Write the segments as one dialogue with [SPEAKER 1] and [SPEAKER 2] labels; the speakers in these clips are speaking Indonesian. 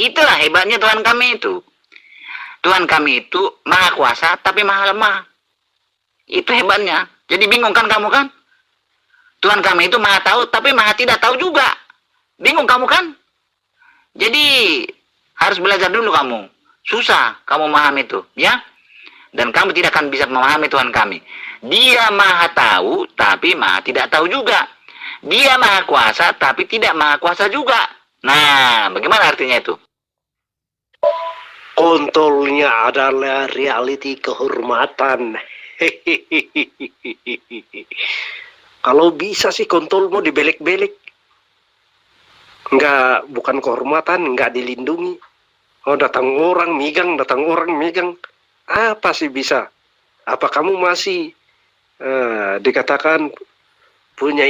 [SPEAKER 1] Itulah hebatnya Tuhan kami itu. Tuhan kami itu maha kuasa tapi maha lemah. Itu hebatnya. Jadi bingung kan kamu kan? Tuhan kami itu maha tahu tapi maha tidak tahu juga. Bingung kamu kan? Jadi harus belajar dulu kamu. Susah kamu memahami itu, ya. Dan kamu tidak akan bisa memahami Tuhan kami. Dia maha tahu tapi maha tidak tahu juga. Dia maha kuasa tapi tidak maha kuasa juga. Nah, bagaimana artinya itu?
[SPEAKER 2] Kontolnya adalah reality kehormatan. Kalau bisa sih kontol mau dibelek-belek. Enggak, bukan kehormatan, enggak dilindungi. Oh, datang orang migang, apa sih bisa? Apa kamu masih dikatakan punya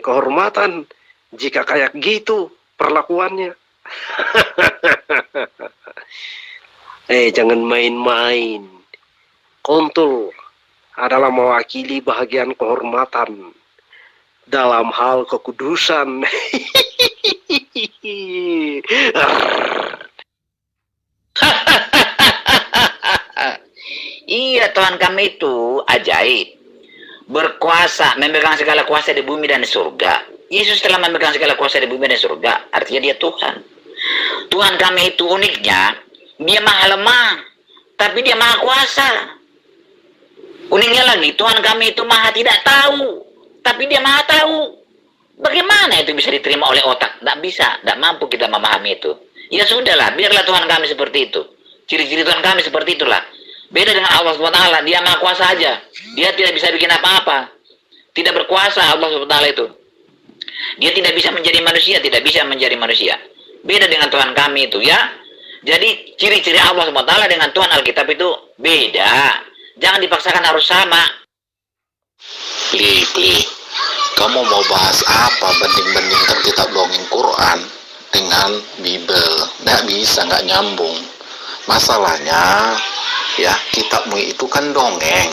[SPEAKER 2] kehormatan jika kayak gitu perlakuannya? Jangan main-main. Kontol adalah mewakili bahagian kehormatan dalam hal kekudusan.
[SPEAKER 1] Iya, Tuhan kami itu ajaib. Berkuasa, memegang segala kuasa di bumi dan di surga. Yesus telah memegang segala kuasa di bumi dan di surga. Artinya dia Tuhan. Tuhan kami itu uniknya, dia maha lemah, tapi dia maha kuasa. Uniknya lagi, Tuhan kami itu maha tidak tahu, tapi dia maha tahu. Bagaimana itu bisa diterima oleh otak? Tidak bisa, tidak mampu kita memahami itu. Ya sudahlah, biarlah Tuhan kami seperti itu. Ciri-ciri Tuhan kami seperti itulah. Beda dengan Allah SWT, dia maha kuasa aja. Dia tidak bisa bikin apa-apa. Tidak berkuasa Allah SWT itu. Dia tidak bisa menjadi manusia, tidak bisa menjadi manusia. Beda dengan Tuhan kami itu, ya. Jadi ciri-ciri Allah SWT dengan Tuhan Alkitab itu beda. Jangan dipaksakan harus sama.
[SPEAKER 3] Pli, kamu mau bahas apa banding-bandingkan kitab dongeng Quran dengan Bible? Nggak bisa, nggak nyambung. Masalahnya, ya, kitabmu itu kan dongeng.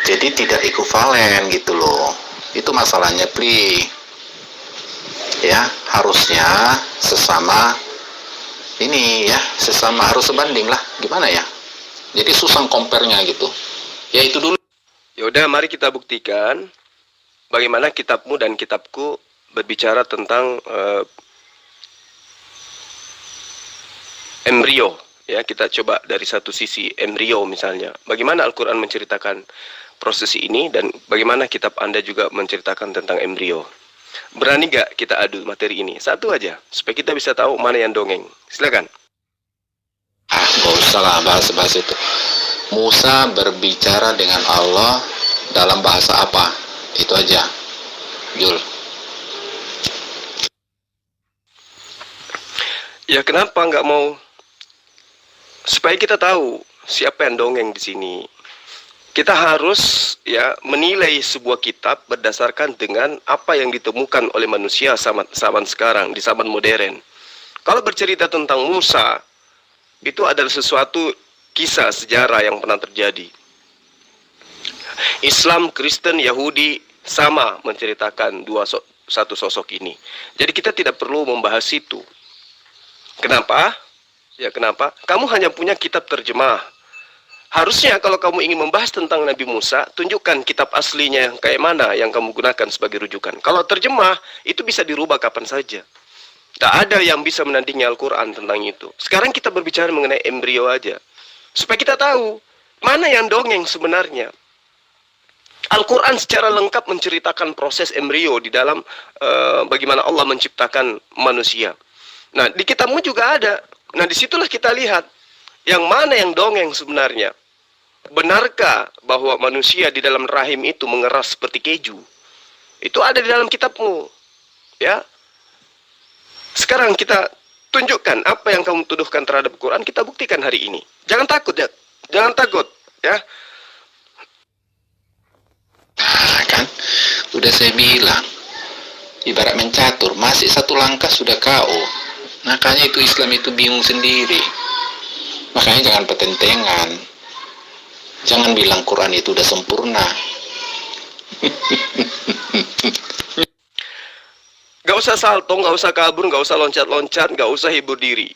[SPEAKER 3] Jadi tidak ekuvalen gitu loh. Itu masalahnya, Pli. Ya, harusnya sesama ini ya, sesama harus sebanding lah. Gimana ya? Jadi susah compare-nya gitu. Ya itu dulu.
[SPEAKER 2] Yaudah, mari kita buktikan bagaimana kitabmu dan kitabku berbicara tentang embrio. Ya, kita coba dari satu sisi embrio misalnya. Bagaimana Al-Quran menceritakan proses ini dan bagaimana kitab Anda juga menceritakan tentang embrio. Berani gak kita adu materi ini? Satu aja, supaya kita bisa tahu mana yang dongeng. Silakan.
[SPEAKER 3] Gak usah lah bahas-bahas itu. Musa berbicara dengan Allah dalam bahasa apa? Itu aja, Jul.
[SPEAKER 2] Ya, kenapa nggak mau? Supaya kita tahu siapa yang dongeng di sini. Kita harus ya menilai sebuah kitab berdasarkan dengan apa yang ditemukan oleh manusia zaman sekarang, di zaman modern. Kalau bercerita tentang Musa, itu adalah sesuatu kisah sejarah yang pernah terjadi. Islam, Kristen, Yahudi sama menceritakan satu sosok ini. Jadi kita tidak perlu membahas itu. Kenapa? Ya kenapa? Kamu hanya punya kitab terjemah. Harusnya kalau kamu ingin membahas tentang Nabi Musa, tunjukkan kitab aslinya yang kayak mana yang kamu gunakan sebagai rujukan. Kalau terjemah, itu bisa dirubah kapan saja. Tak ada yang bisa menandingi Al-Quran tentang itu. Sekarang kita berbicara mengenai embrio aja. Supaya kita tahu mana yang dongeng sebenarnya. Al-Quran secara lengkap menceritakan proses embrio di dalam bagaimana Allah menciptakan manusia. Nah, di kitabmu juga ada. Nah, disitulah kita lihat yang mana yang dongeng sebenarnya. Benarkah bahwa manusia di dalam rahim itu mengeras seperti keju? Itu ada di dalam kitabmu. Ya. Sekarang kita tunjukkan apa yang kamu tuduhkan terhadap Quran, kita buktikan hari ini. Jangan takut ya. Jangan takut, ya.
[SPEAKER 3] Nah, kan udah saya bilang, ibarat mencatur, masih satu langkah sudah KO. Makanya itu Islam itu bingung sendiri. Makanya jangan pertentangan. Jangan bilang Quran itu udah
[SPEAKER 2] Nggak usah salto, nggak usah kabur, nggak usah loncat-loncat, nggak usah hibur diri.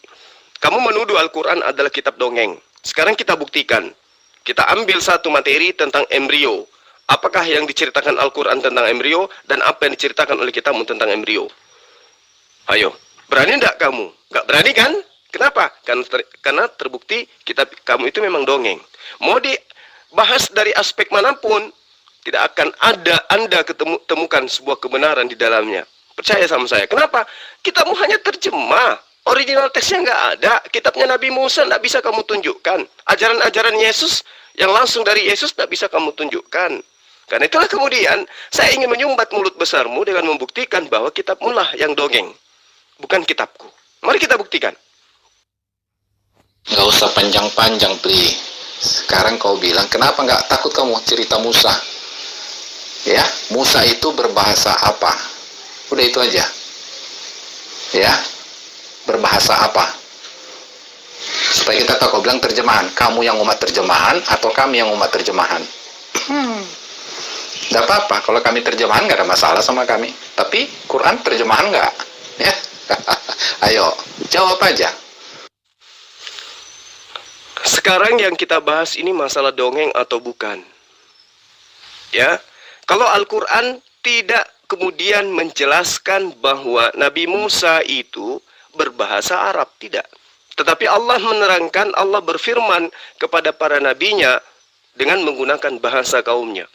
[SPEAKER 2] Kamu menuduh Al-Quran adalah kitab dongeng. Sekarang kita buktikan. Kita ambil satu materi tentang embrio. Apakah yang diceritakan Al-Quran tentang embrio dan apa yang diceritakan oleh kitabmu tentang embrio? Ayo, berani enggak kamu? Enggak berani kan? Kenapa? Karena terbukti kitab kamu itu memang dongeng. Mau dibahas dari aspek manapun, tidak akan ada Anda temukan sebuah kebenaran di dalamnya. Percaya sama saya. Kenapa? Kitabmu hanya terjemah. Original teksnya nggak ada. Kitabnya Nabi Musa nggak bisa kamu tunjukkan. Ajaran-ajaran Yesus yang langsung dari Yesus nggak bisa kamu tunjukkan. Karena itulah kemudian saya ingin menyumbat mulut besarmu dengan membuktikan bahwa kitabmu lah yang dongeng, bukan kitabku. Mari kita buktikan.
[SPEAKER 3] Nggak usah panjang-panjang, Pri. Sekarang kau bilang, kenapa nggak takut kamu cerita Musa? Ya, Musa itu berbahasa apa? Udah itu aja. Ya, berbahasa apa? Supaya kita tahu, kau bilang terjemahan. Kamu yang umat terjemahan atau kami yang umat terjemahan? Nggak apa-apa, kalau kami terjemahan nggak ada masalah sama kami. Tapi Quran terjemahan nggak? Ya, ayo jawab aja.
[SPEAKER 2] Sekarang yang kita bahas ini masalah dongeng atau bukan. Ya, kalau Al-Quran tidak kemudian menjelaskan bahwa Nabi Musa itu berbahasa Arab, tidak. Tetapi Allah menerangkan, Allah berfirman kepada para nabinya dengan menggunakan bahasa kaumnya.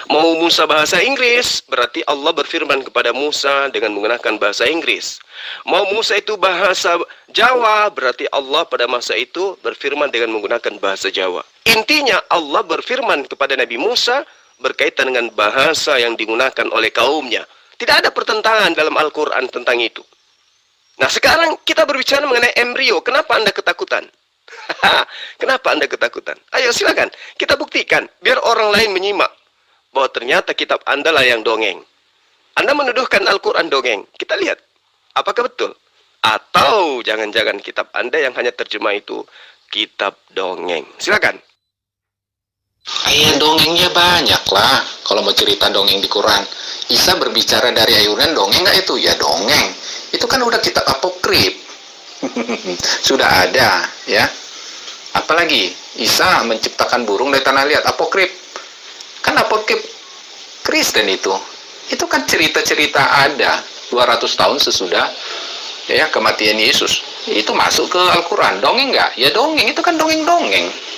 [SPEAKER 2] Mau Musa bahasa Inggris, berarti Allah berfirman kepada Musa dengan menggunakan bahasa Inggris. Mau Musa itu bahasa Jawa, berarti Allah pada masa itu berfirman dengan menggunakan bahasa Jawa. Intinya Allah berfirman kepada Nabi Musa berkaitan dengan bahasa yang digunakan oleh kaumnya. Tidak ada pertentangan dalam Al-Quran tentang itu. Nah, sekarang kita berbicara mengenai embrio. Kenapa Anda ketakutan? Kenapa Anda ketakutan? Ayo silakan, kita buktikan, biar orang lain menyimak bahwa ternyata kitab Anda lah yang dongeng. Anda menuduhkan Al-Quran dongeng. Kita lihat, apakah betul? Atau jangan-jangan kitab Anda yang hanya terjemah itu kitab dongeng. Silakan.
[SPEAKER 3] Dongengnya banyak lah. Kalau mau cerita dongeng di Quran, Isa berbicara dari ayunan, dongeng nggak itu? Ya dongeng. Itu kan udah kitab apokrif. Sudah ada, ya. Apalagi Isa menciptakan burung dari tanah liat, apokrif. Kan apokrif Kristen itu. Itu kan cerita-cerita ada 200 tahun sesudah ya kematian Yesus. Itu masuk ke Al-Quran. Dongeng nggak? Ya dongeng. Itu kan dongeng-dongeng.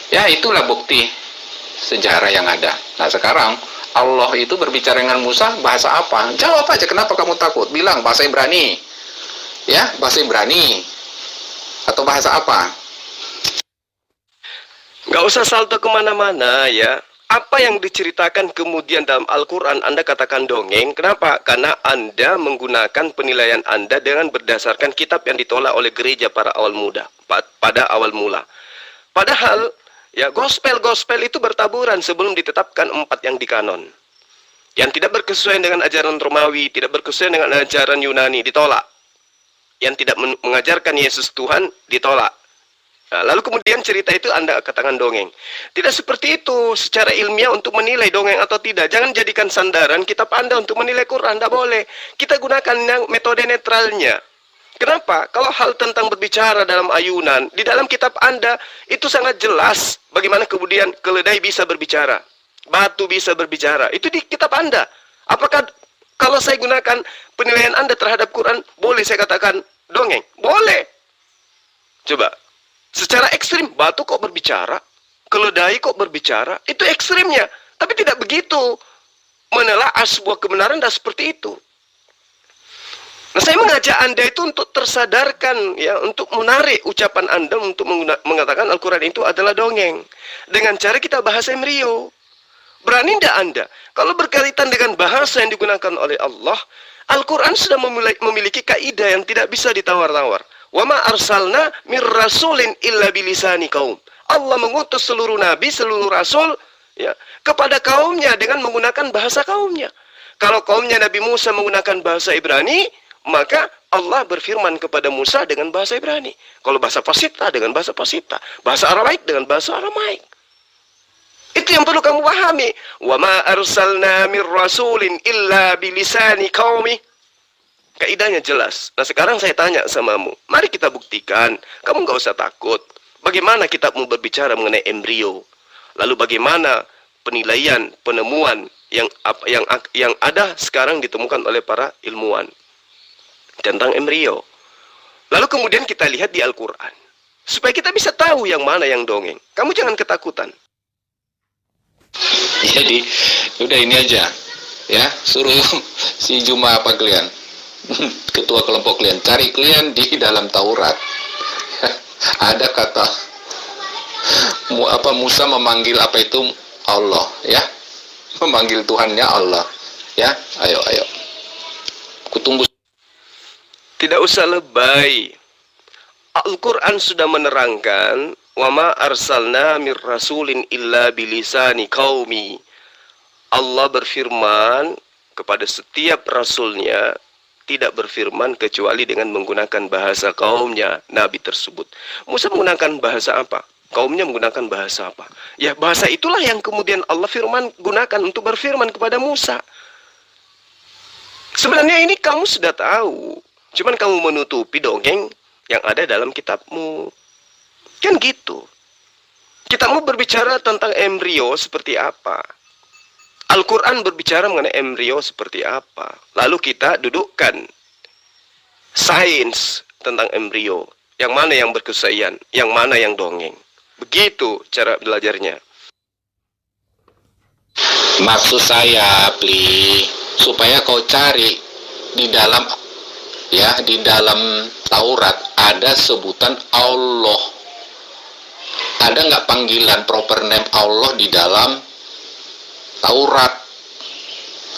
[SPEAKER 3] Ya itulah bukti sejarah yang ada. Nah sekarang Allah itu berbicara dengan Musa bahasa apa? Jawab aja, kenapa kamu takut? Bilang bahasa Ibrani. Ya, bahasa Ibrani. Atau bahasa apa?
[SPEAKER 2] Nggak usah salto kemana-mana ya. Apa yang diceritakan kemudian dalam Al-Quran Anda katakan dongeng. Kenapa? Karena Anda menggunakan penilaian Anda dengan berdasarkan kitab yang ditolak oleh gereja para awal muda. Pada awal mula. Padahal ya, gospel itu bertaburan sebelum ditetapkan 4 yang dikanon. Yang tidak berkesesuaian dengan ajaran Romawi, tidak berkesesuaian dengan ajaran Yunani, ditolak. Yang tidak mengajarkan Yesus Tuhan, ditolak. Nah, lalu kemudian cerita itu Anda katakan dongeng. Tidak seperti itu secara ilmiah untuk menilai dongeng atau tidak. Jangan jadikan sandaran kitab Anda untuk menilai Quran, tidak boleh. Kita gunakan yang metode netralnya. Kenapa? Kalau hal tentang berbicara dalam ayunan, di dalam kitab Anda, itu sangat jelas bagaimana kemudian keledai bisa berbicara, batu bisa berbicara. Itu di kitab Anda. Apakah kalau saya gunakan penilaian Anda terhadap Quran, boleh saya katakan dongeng? Boleh. Coba, secara ekstrim, batu kok berbicara, keledai kok berbicara, itu ekstrimnya. Tapi tidak begitu menelaah sebuah kebenaran dan seperti itu. Nah, saya mengajak Anda itu untuk tersadarkan, ya, untuk menarik ucapan Anda untuk mengatakan Al-Quran itu adalah dongeng. Dengan cara kita bahas embrio. Berani tidak Anda? Kalau berkaitan dengan bahasa yang digunakan oleh Allah, Al-Quran sudah memiliki kaidah yang tidak bisa ditawar-tawar. Wa ma arsalna mir rasulin illa bilisani kaum. Allah mengutus seluruh nabi, seluruh rasul, ya, kepada kaumnya dengan menggunakan bahasa kaumnya. Kalau kaumnya Nabi Musa menggunakan bahasa Ibrani, maka Allah berfirman kepada Musa dengan bahasa Ibrani. Kalau bahasa Pasita dengan bahasa Pasita, bahasa Aramaik dengan bahasa Aramaik. Itu yang perlu kamu pahami. Wa ma arsalna mir rasulin illa bilisani qaumi. Kaidahnya jelas. Nah sekarang saya tanya samamu, mari kita buktikan. Kamu nggak usah takut. Bagaimana kitabmu berbicara mengenai embrio? Lalu bagaimana penilaian, penemuan yang ada sekarang ditemukan oleh para ilmuwan tentang embrio? Lalu kemudian kita lihat di Al-Quran. Supaya kita bisa tahu yang mana yang dongeng. Kamu jangan ketakutan.
[SPEAKER 3] Jadi udah ini aja ya, suruh si Juma apa kalian ketua kelompok kalian cari kalian di dalam Taurat ada kata Musa memanggil apa itu Allah ya, memanggil Tuhannya Allah ya. Ayo kutunggu.
[SPEAKER 2] Tidak usah lebay. Al-Quran sudah menerangkan wa ma arsalna mir rasulin illa bilisani qaumi. Allah berfirman kepada setiap rasulnya, tidak berfirman kecuali dengan menggunakan bahasa kaumnya, nabi tersebut. Musa menggunakan bahasa apa? Kaumnya menggunakan bahasa apa? Ya bahasa itulah yang kemudian Allah firman gunakan untuk berfirman kepada Musa. Sebenarnya ini kamu sudah tahu, cuman kamu menutupi dongeng yang ada dalam kitabmu. Kan gitu. Kitabmu berbicara tentang embrio seperti apa. Al-Quran berbicara mengenai embrio seperti apa. Lalu kita dudukkan sains tentang embrio. Yang mana yang berkesaksian, yang mana yang dongeng. Begitu cara belajarnya.
[SPEAKER 3] Maksud saya, supaya kau cari di dalam ya, di dalam Taurat ada sebutan Allah. Ada nggak panggilan proper name Allah di dalam Taurat?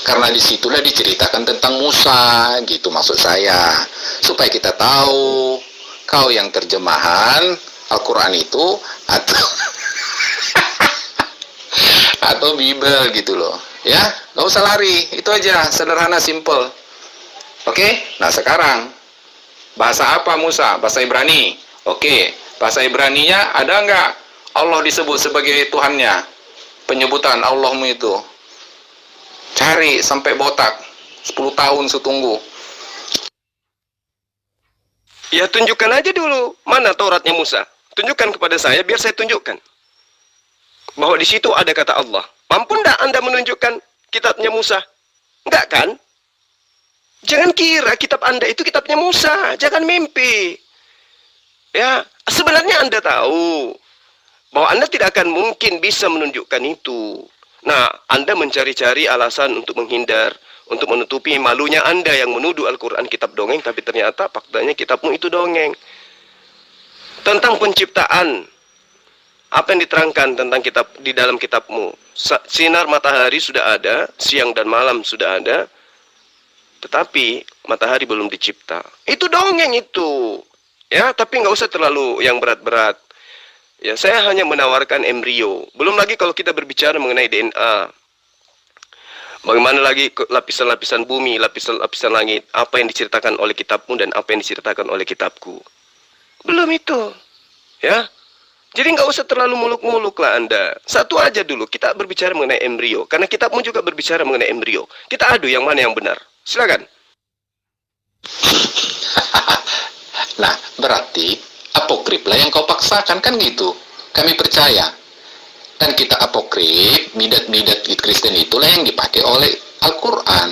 [SPEAKER 3] Karena disitulah diceritakan tentang Musa, gitu maksud saya. Supaya kita tahu, kau yang terjemahan Al-Quran itu atau Bible gitu loh, ya, nggak usah lari, itu aja, sederhana, simple. Oke, nah sekarang bahasa apa Musa? Bahasa Ibrani. Oke, bahasa Ibraninya ada nggak Allah disebut sebagai Tuhannya? Penyebutan Allahmu itu cari sampai botak, 10 tahun setunggu.
[SPEAKER 2] Ya tunjukkan aja dulu mana Tauratnya Musa. Tunjukkan kepada saya biar saya tunjukkan bahwa di situ ada kata Allah. Mampu enggak Anda menunjukkan kitabnya Musa? Enggak kan? Jangan kira kitab Anda itu kitabnya Musa. Jangan mimpi. Ya, sebenarnya Anda tahu bahwa Anda tidak akan mungkin bisa menunjukkan itu. Nah, Anda mencari-cari alasan untuk menghindar, untuk menutupi malunya Anda yang menuduh Al-Quran kitab dongeng, tapi ternyata faktanya kitabmu itu dongeng. Tentang penciptaan, apa yang diterangkan tentang kitab di dalam kitabmu? Sinar matahari sudah ada, siang dan malam sudah ada, tetapi matahari belum dicipta. Itu dongeng itu. Ya, tapi nggak usah terlalu yang berat-berat. Ya, saya hanya menawarkan embrio. Belum lagi kalau kita berbicara mengenai DNA. Bagaimana lagi lapisan-lapisan bumi, lapisan-lapisan langit, apa yang diceritakan oleh kitabmu dan apa yang diceritakan oleh kitabku. Belum itu. Ya. Jadi nggak usah terlalu muluk-muluk lah Anda. Satu aja dulu, kita berbicara mengenai embrio. Karena kitabmu juga berbicara mengenai embrio. Kita adu yang mana yang benar. Silakan.
[SPEAKER 3] Nah, berarti apokrif lah yang kau paksakan, kan gitu. Kami percaya. Dan kita apokrif, bidat-bidat Kristen itulah yang dipakai oleh Al-Quran.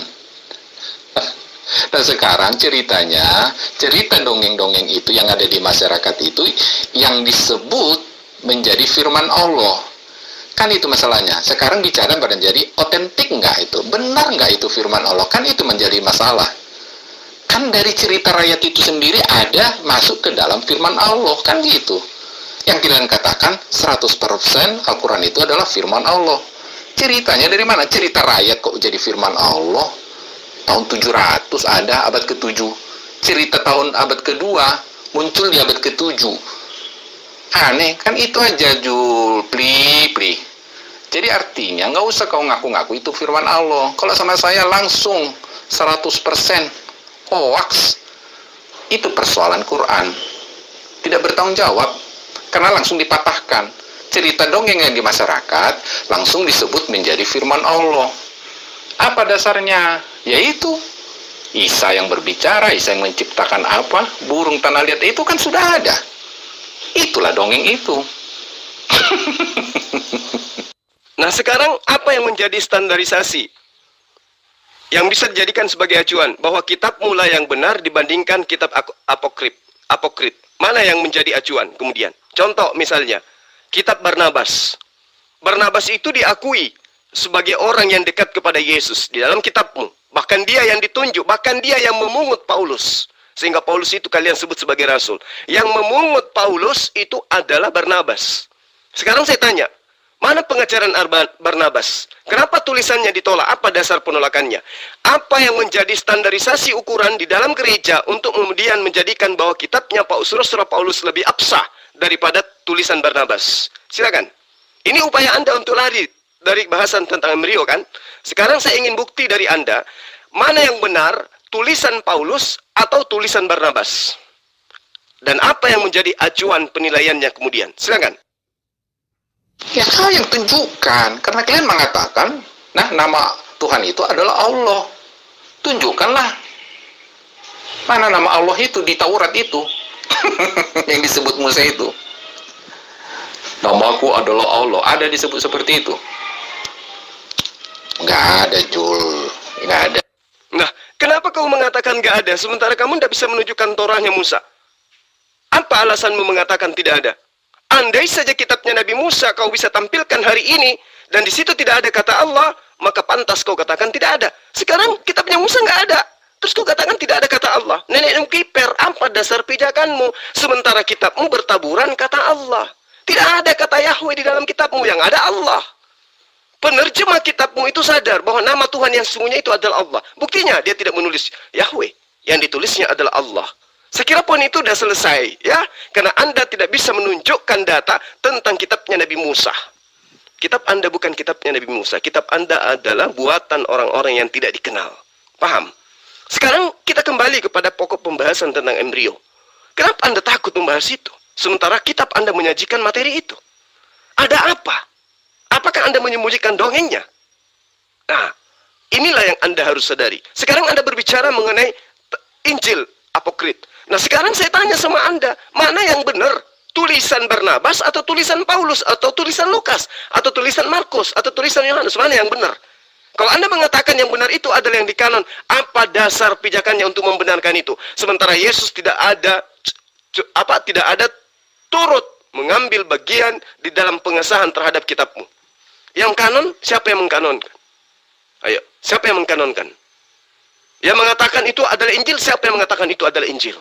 [SPEAKER 3] Dan sekarang ceritanya, cerita dongeng-dongeng itu yang ada di masyarakat itu, yang disebut menjadi firman Allah. Kan itu masalahnya. Sekarang bicara pada jadi otentik nggak itu? Benar nggak itu firman Allah? Kan itu menjadi masalah. Kan dari cerita rakyat itu sendiri ada masuk ke dalam firman Allah, kan gitu. Yang kalian katakan 100% Al-Quran itu adalah firman Allah. Ceritanya dari mana? Cerita rakyat kok jadi firman Allah? Tahun 700 ada, abad ke-7. Cerita tahun abad ke-2 muncul di abad ke-7. Aneh, kan itu aja Jul, pli. Jadi artinya nggak usah kau ngaku-ngaku itu firman Allah. Kalau sama saya langsung 100% hoax. Itu persoalan Quran. Tidak bertanggung jawab. Karena langsung dipatahkan. cerita dongeng yang di masyarakat langsung disebut menjadi firman Allah. Apa dasarnya? Yaitu Isa yang berbicara, Isa yang menciptakan apa, burung tanah liat itu kan sudah ada. Itulah dongeng itu.
[SPEAKER 2] Nah, sekarang apa yang menjadi standarisasi yang bisa dijadikan sebagai acuan bahwa kitab mula yang benar dibandingkan kitab apokrit? Mana yang menjadi acuan kemudian? Contoh misalnya, kitab Barnabas. Barnabas itu diakui sebagai orang yang dekat kepada Yesus di dalam kitabmu. Bahkan dia yang ditunjuk, bahkan dia yang memungut Paulus. Sehingga Paulus itu kalian sebut sebagai rasul. Yang memungut Paulus itu adalah Barnabas. Sekarang saya tanya, mana pengajaran Barnabas? Kenapa tulisannya ditolak? Apa dasar penolakannya? Apa yang menjadi standarisasi ukuran di dalam gereja untuk kemudian menjadikan bahwa kitabnya Surah Paulus lebih absah daripada tulisan Barnabas? Silakan. Ini upaya Anda untuk lari dari bahasan tentang embryo kan? Sekarang saya ingin bukti dari Anda, mana yang benar, tulisan Paulus atau tulisan Barnabas? Dan apa yang menjadi acuan penilaiannya kemudian? Silakan.
[SPEAKER 3] Ya kau yang tunjukkan, karena kalian mengatakan, nah nama Tuhan itu adalah Allah. Tunjukkanlah. Mana nama Allah itu di Taurat itu? Yang disebut Musa itu. Namaku adalah Allah. Ada disebut seperti itu? Nggak ada, Jul. Nggak ada.
[SPEAKER 2] Nah, kenapa kau mengatakan nggak ada, sementara kamu tidak bisa menunjukkan Torahnya Musa? Apa alasanmu mengatakan tidak ada? Andai saja kitabnya Nabi Musa kau bisa tampilkan hari ini, dan di situ tidak ada kata Allah, maka pantas kau katakan tidak ada. Sekarang kitabnya Musa nggak ada, terus kau katakan tidak ada kata Allah. Nenek kiper, apa dasar pijakanmu? Sementara kitabmu bertaburan kata Allah. Tidak ada kata Yahweh di dalam kitabmu, yang ada Allah. Penerjemah kitabmu itu sadar bahwa nama Tuhan yang sesungguhnya itu adalah Allah. Buktinya dia tidak menulis Yahweh, yang ditulisnya adalah Allah. Sekira poin itu sudah selesai, ya, karena Anda tidak bisa menunjukkan data tentang kitabnya Nabi Musa. Kitab Anda bukan kitabnya Nabi Musa. Kitab Anda adalah buatan orang-orang yang tidak dikenal. Paham? Sekarang kita kembali kepada pokok pembahasan tentang embrio. Kenapa Anda takut membahas itu? Sementara kitab Anda menyajikan materi itu. Ada apa? Apakah Anda menyembunyikan dongengnya? Nah, inilah yang Anda harus sadari. Sekarang Anda berbicara mengenai Injil apokrit. Nah, sekarang saya tanya sama Anda, mana yang benar? Tulisan Barnabas atau tulisan Paulus atau tulisan Lukas atau tulisan Markus atau tulisan Yohanes? Mana yang benar? Kalau Anda mengatakan yang benar itu adalah yang di kanon, apa dasar pijakannya untuk membenarkan itu? Sementara Yesus tidak ada turut mengambil bagian di dalam pengesahan terhadap kitabmu. Yang kanon, siapa yang mengkanonkan? Ayo, siapa yang mengkanonkan? Yang mengatakan itu adalah Injil, siapa yang mengatakan itu adalah Injil?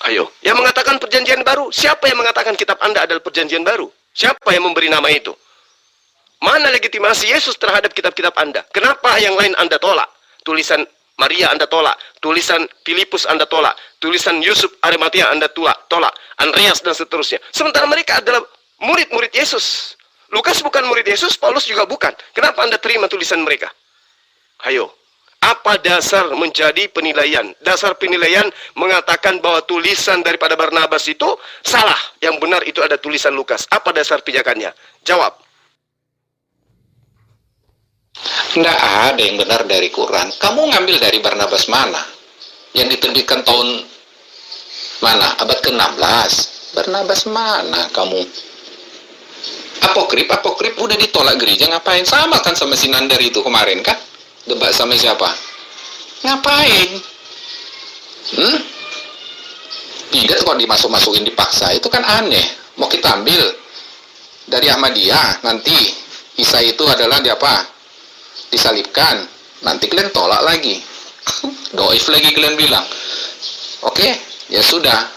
[SPEAKER 2] Ayo, yang mengatakan perjanjian baru, siapa yang mengatakan kitab Anda adalah perjanjian baru? Siapa yang memberi nama itu? Mana legitimasi Yesus terhadap kitab-kitab Anda? Kenapa yang lain Anda tolak? Tulisan Maria Anda tolak, tulisan Filipus Anda tolak, tulisan Yusuf Arimatia Anda tolak, Andreas dan seterusnya. Sementara mereka adalah murid-murid Yesus. Lukas bukan murid Yesus, Paulus juga bukan. Kenapa Anda terima tulisan mereka? Ayo. Apa dasar menjadi penilaian? Dasar penilaian mengatakan bahwa tulisan daripada Barnabas itu salah. Yang benar itu ada tulisan Lukas. Apa dasar pijakannya? Jawab.
[SPEAKER 3] Tidak ada yang benar dari Quran. Kamu ngambil dari Barnabas mana? Yang diterbitkan tahun mana? Abad ke-16. Barnabas mana kamu? Apokrip udah ditolak gereja, ngapain? Sama kan sama Sinandar itu kemarin kan? Debat sama siapa? Ngapain? Tidak kok dimasuk-masukin dipaksa. Itu kan aneh. Mau kita ambil dari Ahmadiyah, nanti Isa itu adalah disalibkan. Nanti kalian tolak lagi. Doif lagi kalian bilang. Oke, ya sudah.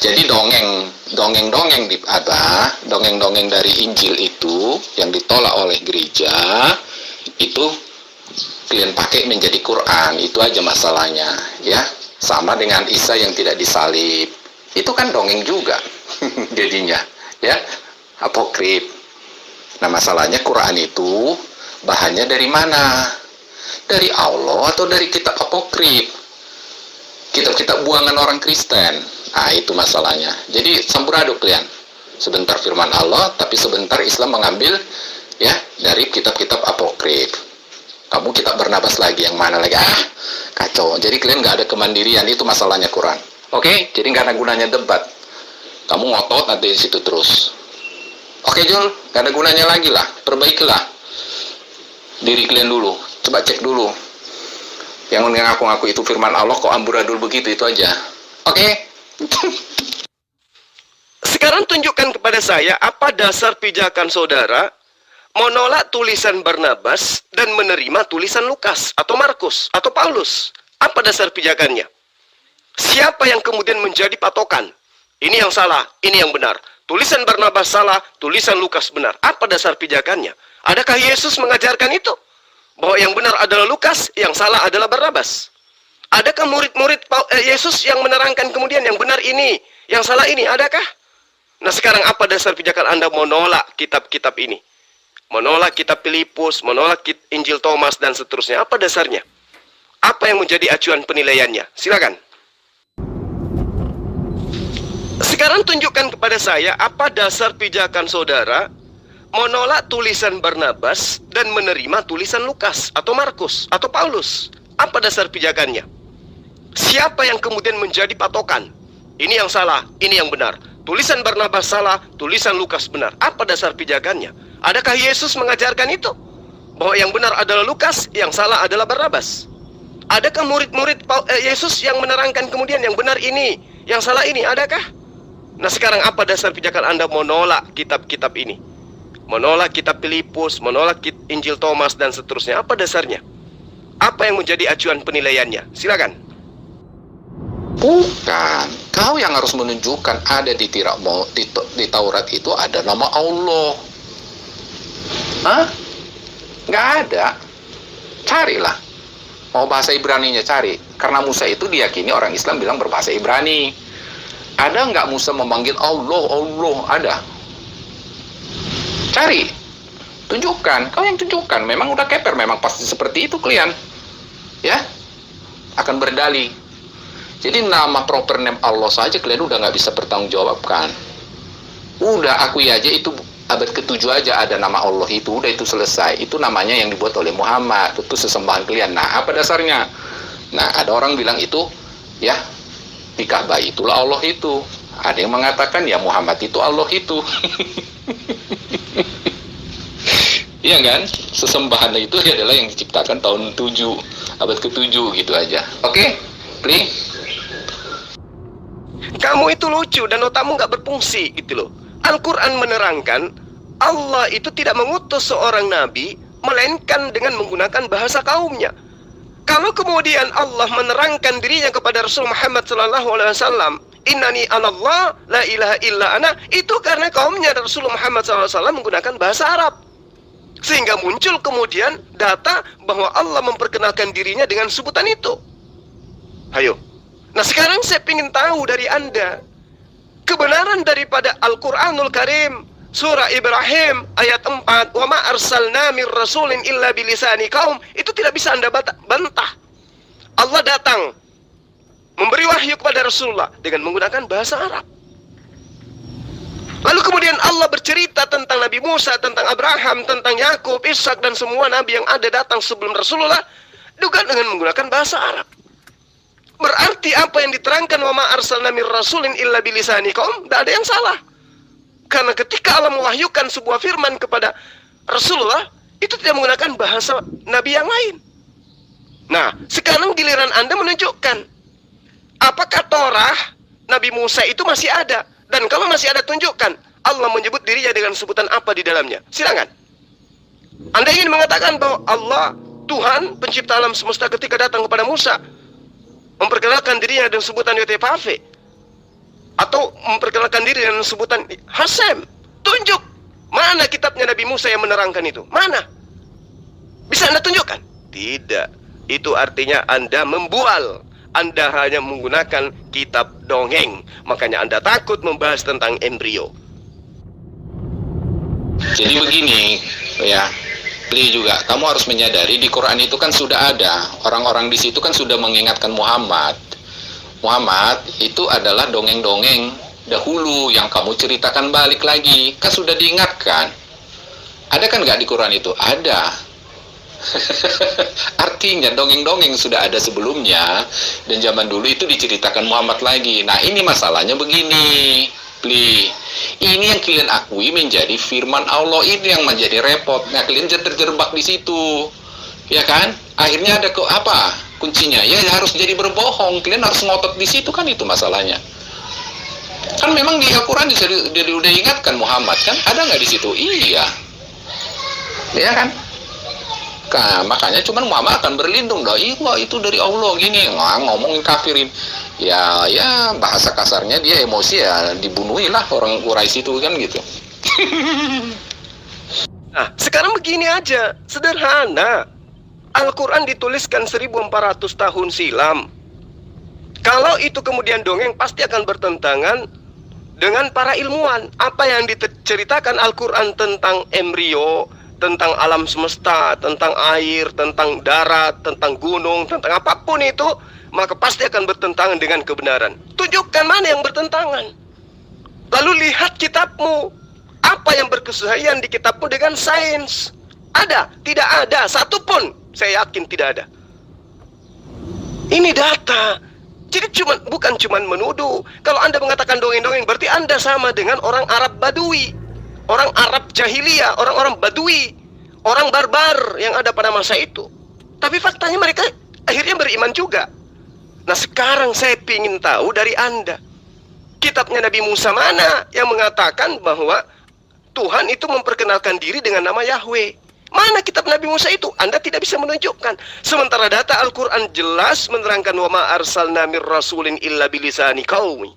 [SPEAKER 3] Jadi dongeng-dongeng dari Injil itu yang ditolak oleh gereja itu kalian pakai menjadi Quran. Itu aja masalahnya, ya. Sama dengan Isa yang tidak disalib. Itu kan dongeng juga jadinya, ya. Apokrif. Nah, masalahnya Quran itu bahannya dari mana? Dari Allah atau dari kitab apokrif? Kitab-kitab buangan orang Kristen. Nah, itu masalahnya. Jadi campur aduk kalian. sebentar firman Allah, tapi sebentar Islam mengambil ya dari kitab-kitab apokrif. Kamu kitab Barnabas lagi, yang mana lagi? Kacau. Jadi kalian nggak ada kemandirian, itu masalahnya Quran. Oke, jadi nggak ada gunanya debat. Kamu ngotot nanti di situ terus. Oke Jul, nggak ada gunanya lagi lah. Perbaikilah diri kalian dulu. Coba cek dulu. Yang ngaku-ngaku itu firman Allah kok amburadul begitu, itu aja. Oke.
[SPEAKER 2] Sekarang tunjukkan kepada saya apa dasar pijakan saudara menolak tulisan Barnabas dan menerima tulisan Lukas atau Markus atau Paulus. Apa dasar pijakannya? Siapa yang kemudian menjadi patokan? Ini yang salah, ini yang benar. Tulisan Barnabas salah, tulisan Lukas benar. Apa dasar pijakannya? Adakah Yesus mengajarkan itu? Bahwa yang benar adalah Lukas, yang salah adalah Barnabas. Adakah murid-murid Yesus yang menerangkan kemudian yang benar ini, yang salah ini? Adakah? Nah sekarang apa dasar pijakan Anda menolak kitab-kitab ini? Menolak kitab Filipus, menolak Injil Thomas, dan seterusnya. Apa dasarnya? Apa yang menjadi acuan penilaiannya? Silakan. Sekarang tunjukkan kepada saya apa dasar pijakan saudara menolak tulisan Barnabas dan menerima tulisan Lukas atau Markus atau Paulus. Apa dasar pijakannya? Siapa yang kemudian menjadi patokan? Ini yang salah, ini yang benar. Tulisan Barnabas salah, tulisan Lukas benar. Apa dasar pijakannya? Adakah Yesus mengajarkan itu? Bahwa yang benar adalah Lukas, yang salah adalah Barnabas. Adakah murid-murid Yesus yang menerangkan kemudian yang benar ini, yang salah ini? Adakah? Nah sekarang apa dasar pijakan Anda menolak kitab-kitab ini? Menolak kitab Filipus, menolak Injil Thomas, dan seterusnya. Apa dasarnya? Apa yang menjadi acuan penilaiannya? Silakan.
[SPEAKER 3] Bukan. Kau yang harus menunjukkan ada di Taurat itu ada nama Allah. Hah? Nggak ada. Carilah. Mau bahasa Ibraninya cari. Karena Musa itu diyakini orang Islam bilang berbahasa Ibrani. Ada nggak Musa memanggil Allah? Allah ada. Cari. Tunjukkan. Kau yang tunjukkan. Memang udah keper. Memang pasti seperti itu kalian. Ya. Akan berdalih. Jadi nama proper name Allah saja kalian udah nggak bisa bertanggungjawabkan. Udah akui aja itu abad ke-7 aja ada nama Allah itu. Udah itu selesai. Itu namanya yang dibuat oleh Muhammad. Itu sesembahan kalian. Nah apa dasarnya? Nah ada orang bilang itu ya di Ka'bah itulah Allah itu. Ada yang mengatakan ya Muhammad itu Allah itu. Iya kan? Sesembahan itu adalah yang diciptakan tahun 7, abad ke-7 gitu aja. Oke? Please.
[SPEAKER 2] Kamu itu lucu dan otakmu nggak berfungsi gitu loh. Al-Quran menerangkan Allah itu tidak mengutus seorang nabi melainkan dengan menggunakan bahasa kaumnya. Kalau kemudian Allah menerangkan dirinya kepada Rasul Muhammad SAW, Innani anallah la ilaha illa ana, itu karena kaumnya Rasul Muhammad SAW menggunakan bahasa Arab. Sehingga muncul kemudian data bahwa Allah memperkenalkan dirinya dengan sebutan itu. Ayo. Nah sekarang saya ingin tahu dari Anda kebenaran daripada Al-Quranul Karim surah Ibrahim ayat 4, wa ma arsalna mir rasulin illa bilisani kaum, itu tidak bisa Anda bantah. Allah datang memberi wahyu kepada Rasulullah dengan menggunakan bahasa Arab. Lalu kemudian Allah bercerita tentang Nabi Musa, tentang Abraham, tentang Yakub, Ishak, dan semua nabi yang ada datang sebelum Rasulullah juga dengan menggunakan bahasa Arab. Berarti apa yang diterangkan wa ma arsalna mir rasulin illa bilisani kaum, tidak ada yang salah. Karena ketika Allah mewahyukan sebuah firman kepada Rasulullah, itu tidak menggunakan bahasa nabi yang lain. Nah, sekarang giliran Anda menunjukkan apakah Torah Nabi Musa itu masih ada? Dan kalau masih ada, tunjukkan Allah menyebut dirinya dengan sebutan apa di dalamnya. Silakan. Anda ingin mengatakan bahwa Allah, Tuhan, pencipta alam semesta, ketika datang kepada Musa memperkenalkan dirinya dengan sebutan Yotefave, atau memperkenalkan diri dengan sebutan Hasem. Tunjuk mana kitabnya Nabi Musa yang menerangkan itu. Mana? Bisa Anda tunjukkan? Tidak. Itu artinya Anda membual. Anda hanya menggunakan kitab dongeng. Makanya Anda takut membahas tentang embrio.
[SPEAKER 3] Jadi begini ya, Beli juga, kamu harus menyadari di Quran itu kan sudah ada orang-orang di situ kan sudah mengingatkan Muhammad itu adalah dongeng-dongeng dahulu yang kamu ceritakan balik lagi. Kan sudah diingatkan. Ada kan nggak di Quran itu? Ada. Artinya dongeng-dongeng sudah ada sebelumnya, dan zaman dulu itu diceritakan Muhammad lagi. Nah, ini masalahnya begini, ini yang kalian akui menjadi firman Allah, ini yang menjadi repot. Nah, kalian terjebak di situ, ya kan? Akhirnya ada apa kuncinya? Ya harus jadi berbohong. Kalian harus ngotot di situ, kan itu masalahnya. Kan memang di Al-Quran udah ingatkan Muhammad, kan? Ada nggak di situ? Iya, ya kan? Nah, makanya cuman Muhammad akan berlindung, wah itu dari Allah gini, ngomongin kafirin. Ya bahasa kasarnya dia emosi, ya dibunuhilah orang Quraisy itu kan gitu.
[SPEAKER 2] Nah, sekarang begini aja, sederhana. Al-Quran dituliskan 1400 tahun silam. Kalau itu kemudian dongeng, pasti akan bertentangan dengan para ilmuwan. Apa yang diceritakan Al-Quran tentang embrio, tentang alam semesta, tentang air, tentang darat, tentang gunung, tentang apapun itu, maka pasti akan bertentangan dengan kebenaran. Tunjukkan mana yang bertentangan. Lalu lihat kitabmu. Apa yang berkesesuaian di kitabmu dengan sains? Ada? Tidak ada. Satupun. Saya yakin tidak ada. Ini data. Jadi bukan cuma menuduh. Kalau Anda mengatakan dongeng-dongeng, berarti Anda sama dengan orang Arab Badui, orang Arab jahiliyah, orang-orang Badui, orang barbar yang ada pada masa itu. Tapi faktanya mereka akhirnya beriman juga. Nah, sekarang saya ingin tahu dari Anda, kitabnya Nabi Musa mana yang mengatakan bahwa Tuhan itu memperkenalkan diri dengan nama Yahweh? Mana kitab Nabi Musa itu? Anda tidak bisa menunjukkan. Sementara data Al-Quran jelas menerangkan wa ma arsalna mir rasulin illa bilisani qaumi.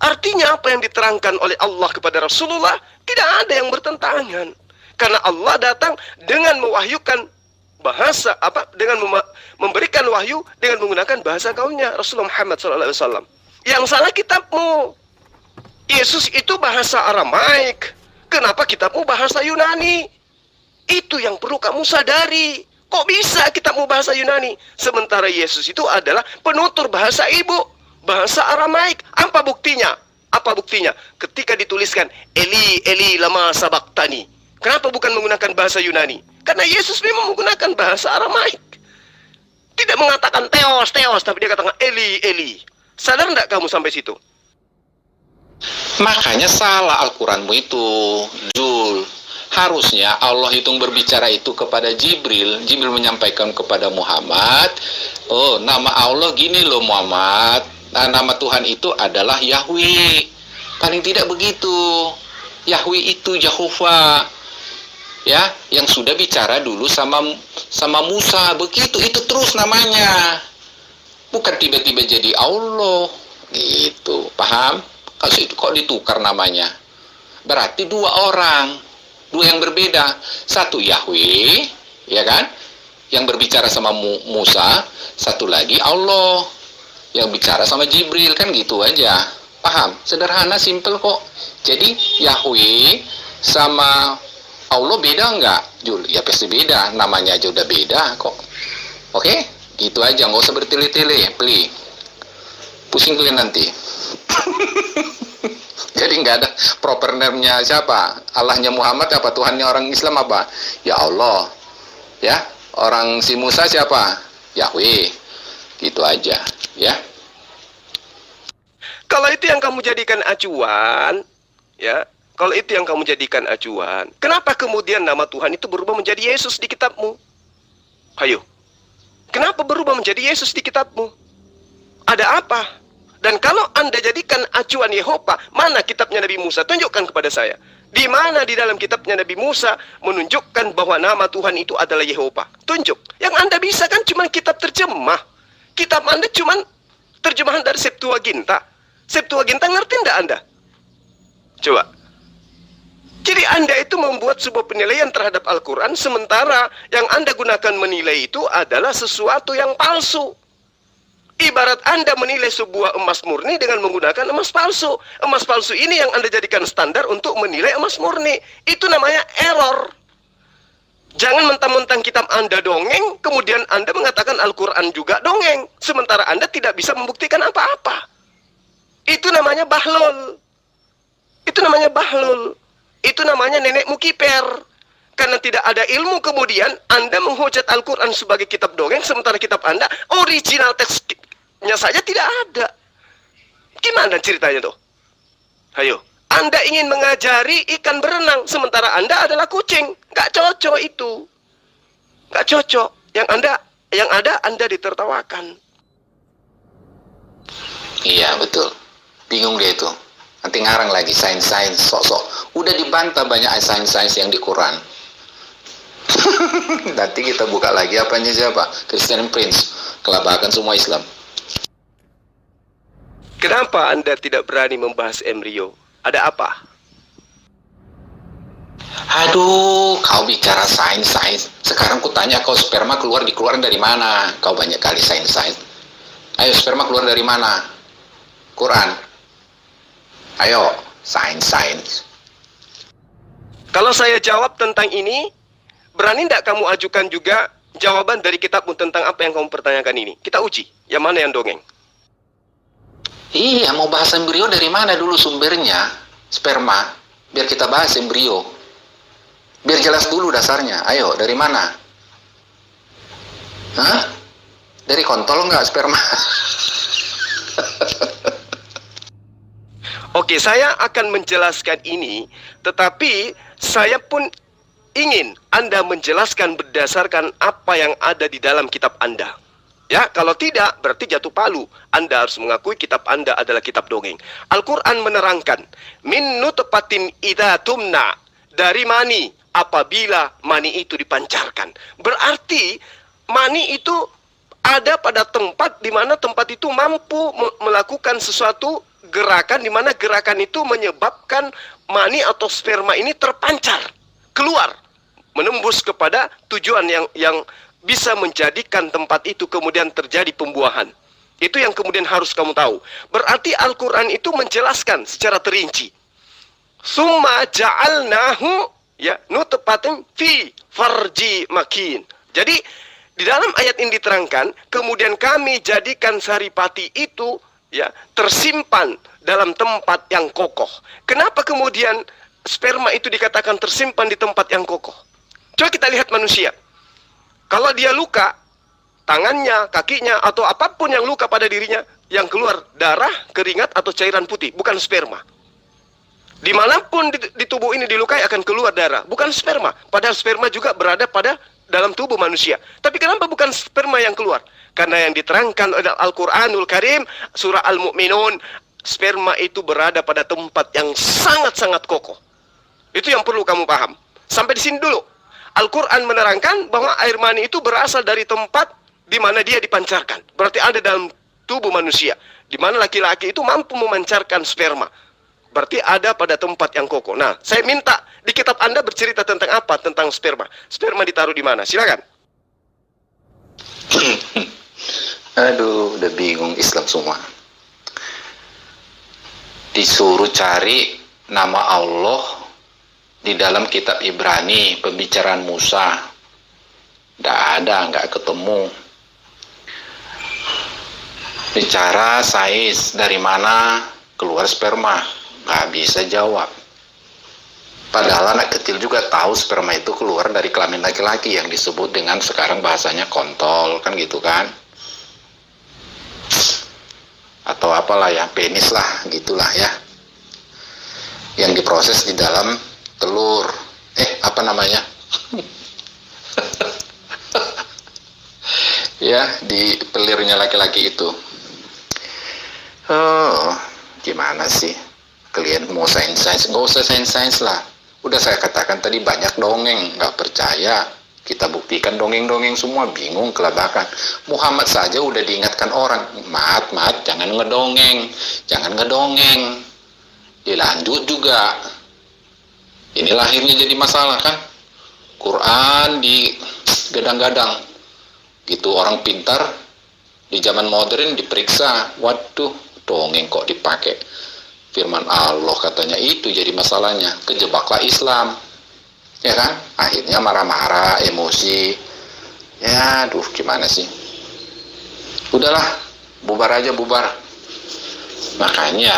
[SPEAKER 2] Artinya apa yang diterangkan oleh Allah kepada Rasulullah tidak ada yang bertentangan. Karena Allah datang dengan mewahyukan bahasa dengan memberikan wahyu dengan menggunakan bahasa kaumnya, Rasulullah Muhammad SAW. Yang salah kitabmu. Yesus itu bahasa Aramaik. Kenapa kitabmu bahasa Yunani? Itu yang perlu kamu sadari. Kok bisa kitabmu bahasa Yunani? Sementara Yesus itu adalah penutur bahasa ibu, bahasa Aramaik. Apa buktinya? Apa buktinya? Ketika dituliskan Eli, Eli, lama sabaktani. Kenapa bukan menggunakan bahasa Yunani? Karena Yesus memang menggunakan bahasa Aramaik. Tidak mengatakan Theos, Theos, tapi dia katakan Eli, Eli. Sadar enggak kamu sampai situ?
[SPEAKER 3] Makanya salah Al-Quranmu itu, Jul. Harusnya Allah itu berbicara itu kepada Jibril. Jibril menyampaikan kepada Muhammad, oh nama Allah gini loh Muhammad. Nah, nama Tuhan itu adalah Yahweh. Paling tidak begitu. Yahweh itu Jehovah. Ya, yang sudah bicara dulu sama Musa. Begitu, itu terus namanya. Bukan tiba-tiba jadi Allah. Gitu, paham? Kalau itu kok ditukar namanya. Berarti dua orang. Dua yang berbeda. Satu Yahweh, ya kan? Yang berbicara sama Musa. Satu lagi Allah yang bicara sama Jibril, kan gitu aja. Paham? Sederhana, simple kok. Jadi Yahweh sama Allah beda enggak, Jul? Ya pasti beda. Namanya aja udah beda kok. Oke? Gitu aja, nggak usah bertele-tele, please. Pusing kalian nanti. Jadi nggak ada proper name-nya siapa? Allahnya Muhammad apa? Tuhannya orang Islam apa? Ya Allah. Ya, orang si Musa siapa? Yahweh. Gitu aja, ya.
[SPEAKER 2] Kalau itu yang kamu jadikan acuan, ya. Kalau itu yang kamu jadikan acuan, kenapa kemudian nama Tuhan itu berubah menjadi Yesus di kitabmu? Hayo. Kenapa berubah menjadi Yesus di kitabmu? Ada apa? Dan kalau Anda jadikan acuan Yehova, mana kitabnya Nabi Musa? Tunjukkan kepada saya. Di mana di dalam kitabnya Nabi Musa menunjukkan bahwa nama Tuhan itu adalah Yehova? Tunjuk. Yang Anda bisa kan cuma kitab terjemah. Kitab Anda cuma terjemahan dari Septuaginta. Septuaginta ngerti enggak Anda? Coba. Jadi Anda itu membuat sebuah penilaian terhadap Al-Quran, sementara yang Anda gunakan menilai itu adalah sesuatu yang palsu. Ibarat Anda menilai sebuah emas murni dengan menggunakan emas palsu. Emas palsu ini yang Anda jadikan standar untuk menilai emas murni. Itu namanya error. Jangan mentang-mentang kitab Anda dongeng, kemudian Anda mengatakan Al-Quran juga dongeng. Sementara Anda tidak bisa membuktikan apa-apa. Itu namanya bahlul. Itu namanya bahlul. Itu namanya nenekmu kiper. Karena tidak ada ilmu, kemudian Anda menghujat Al-Quran sebagai kitab dongeng, sementara kitab Anda, original teksnya saja tidak ada. Gimana ceritanya tuh? Ayo. Anda ingin mengajari ikan berenang, sementara Anda adalah kucing. Nggak cocok itu. Nggak cocok. Yang ada Anda ditertawakan.
[SPEAKER 3] Iya, betul. Bingung dia itu. Nanti ngarang lagi sains-sains sok-sok. Udah dibantah banyak sains-sains yang di Quran. Nanti kita buka lagi apanya siapa? Christian Prince. Kelabakan semua Islam.
[SPEAKER 2] Kenapa Anda tidak berani membahas embrio? Ada apa?
[SPEAKER 3] Aduh, kau bicara sains-sains. Sekarang ku tanya kau, sperma dikeluarin dari mana? Kau banyak kali sains-sains. Ayo, sperma keluar dari mana? Quran. Ayo, sains-sains.
[SPEAKER 2] Kalau saya jawab tentang ini, berani tidak kamu ajukan juga jawaban dari kitabmu tentang apa yang kamu pertanyakan ini? Kita uji, yang mana yang dongeng?
[SPEAKER 3] Iya, mau bahas embrio dari mana dulu sumbernya? Sperma. Biar kita bahas embrio. Biar jelas dulu dasarnya. Ayo, dari mana? Hah? Dari kontol nggak sperma?
[SPEAKER 2] Oke, saya akan menjelaskan ini, tetapi saya pun ingin Anda menjelaskan berdasarkan apa yang ada di dalam kitab Anda. Ya, kalau tidak, berarti jatuh palu. Anda harus mengakui kitab Anda adalah kitab dongeng. Al-Quran menerangkan, min nutfatin idza tumna, dari mani, apabila mani itu dipancarkan. Berarti, mani itu ada pada tempat di mana tempat itu mampu melakukan sesuatu gerakan, di mana gerakan itu menyebabkan mani atau sperma ini terpancar, keluar, menembus kepada tujuan yang bisa menjadikan tempat itu kemudian terjadi pembuahan. Itu yang kemudian harus kamu tahu. Berarti Al-Quran itu menjelaskan secara terinci. Summa ja'alnahu ya nutfatin fi farji makin. Jadi di dalam ayat ini diterangkan, kemudian kami jadikan saripati itu ya tersimpan dalam tempat yang kokoh. Kenapa kemudian sperma itu dikatakan tersimpan di tempat yang kokoh? Coba kita lihat manusia. Kalau dia luka, tangannya, kakinya, atau apapun yang luka pada dirinya, yang keluar darah, keringat, atau cairan putih, bukan sperma. Dimanapun di tubuh ini dilukai akan keluar darah, bukan sperma. Padahal sperma juga berada pada dalam tubuh manusia. Tapi kenapa bukan sperma yang keluar? Karena yang diterangkan oleh Al-Quranul Karim, surah Al-Mu'minun, sperma itu berada pada tempat yang sangat-sangat kokoh. Itu yang perlu kamu paham. Sampai di sini dulu. Al-Quran menerangkan bahwa air mani itu berasal dari tempat di mana dia dipancarkan. Berarti ada dalam tubuh manusia. Di mana laki-laki itu mampu memancarkan sperma. Berarti ada pada tempat yang kokoh. Nah, saya minta di kitab Anda bercerita tentang apa? Tentang sperma. Sperma ditaruh di mana? Silakan.
[SPEAKER 3] Aduh, udah bingung Islam semua. Disuruh cari nama Allah di dalam kitab Ibrani, pembicaraan Musa. Nggak ketemu. Bicara sains, dari mana keluar sperma, nggak bisa jawab. Padahal anak kecil juga tahu sperma itu keluar dari kelamin laki-laki yang disebut dengan sekarang bahasanya kontol, kan gitu kan? Atau apalah ya, penis lah, gitulah ya. Yang diproses di dalam telur, apa namanya? Ya, di pelirnya laki-laki itu. Oh, gimana sih? Kalian mau sains-sains? Nggak usah sains-sains lah. Udah saya katakan tadi banyak dongeng, nggak percaya. Kita buktikan dongeng-dongeng semua, bingung, kelabakan. Muhammad saja udah diingatkan orang, mat, jangan ngedongeng, jangan ngedongeng. Dilanjut juga. Ini lahirnya jadi masalah kan? Quran digadang-gadang. Gitu orang pintar di zaman modern diperiksa. Waduh, dongeng kok dipakai. Firman Allah katanya itu jadi masalahnya. Kejebaklah Islam. Ya kan? Akhirnya marah-marah, emosi. Ya, aduh gimana sih? Udahlah, bubar aja bubar. Makanya